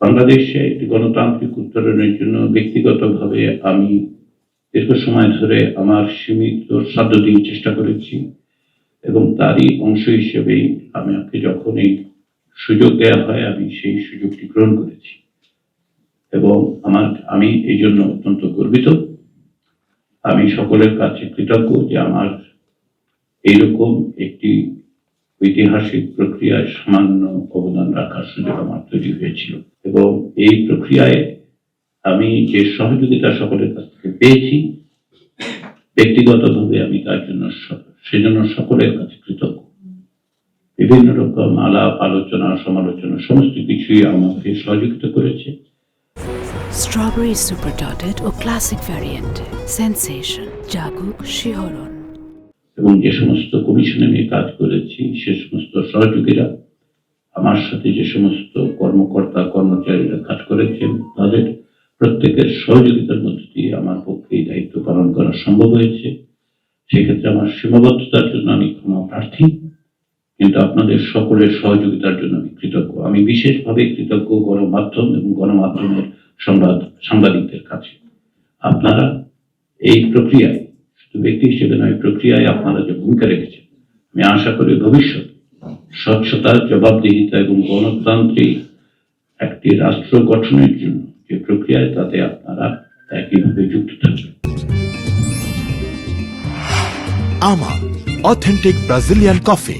বাংলাদেশে একটি গণতান্ত্রিক উত্তরণের জন্য ব্যক্তিগতভাবে আমি দীর্ঘ সময় ধরে আমার সীমিত সাধ্য দিয়ে চেষ্টা করেছি এবং তারই অংশ হিসেবেই আমাকে যখন এই সুযোগ দেওয়া হয় আমি সেই সুযোগটি গ্রহণ করেছি এবং আমি এই জন্য অত্যন্ত গর্বিত। আমি সকলের কাছে কৃতজ্ঞ যে আমার এইরকম একটি ঐতিহাসিক প্রক্রিয়ায় সামান্য অবদান রাখার সুযোগ আমার তৈরি হয়েছিল এবং এই প্রক্রিয়ায় আমি যে সহযোগিতা সকলের কাছ থেকে পেয়েছি ব্যক্তিগতভাবে আমি তার জন্য সেজন্য সকলের কাছে কৃতজ্ঞ। বিভিন্ন রকম আলাপ আলোচনা সমালোচনা সমস্ত কিছুই আমাকে সহযোগিতা করেছে। স্ট্রবেরি সুপার ডটেড ও ক্লাসিক ভ্যারিয়েন্টে সেন্সেশন জাগুক শিহরণ। এবং যে সমস্ত কমিশনে আমি কাজ করেছি সে সমস্ত সহযোগীরা আমার সাথে যে সমস্ত কর্মকর্তা কর্মচারীরা কাজ করেছেন তাদের প্রত্যেকের সহযোগিতার মধ্য দিয়ে আমার পক্ষে এই দায়িত্ব পালন করা সম্ভব হয়েছে। সেক্ষেত্রে আমার সীমাবদ্ধতার জন্য আমি ক্ষমা প্রার্থী, কিন্তু আপনাদের সকলের সহযোগিতার জন্য আমি কৃতজ্ঞ। আমি বিশেষভাবে কৃতজ্ঞ গণমাধ্যম এবং গণমাধ্যমের সাংবাদিকদের কাছে। আপনারা এই প্রক্রিয়ায় শুধু ব্যক্তি হিসেবে নয়, প্রক্রিয়ায় আপনারা যে ভূমিকা রেখেছেন আমি আশা করি ভবিষ্যতে স্বচ্ছতা জবাবদিহিতা এবং গণতান্ত্রিক একটি রাষ্ট্র গঠনের জন্য যে প্রক্রিয়ায় তাতে আপনারা একইভাবে যুক্ত থাকবেন। আমা অথেন্টিক ব্রাজিলিয়ান কফি।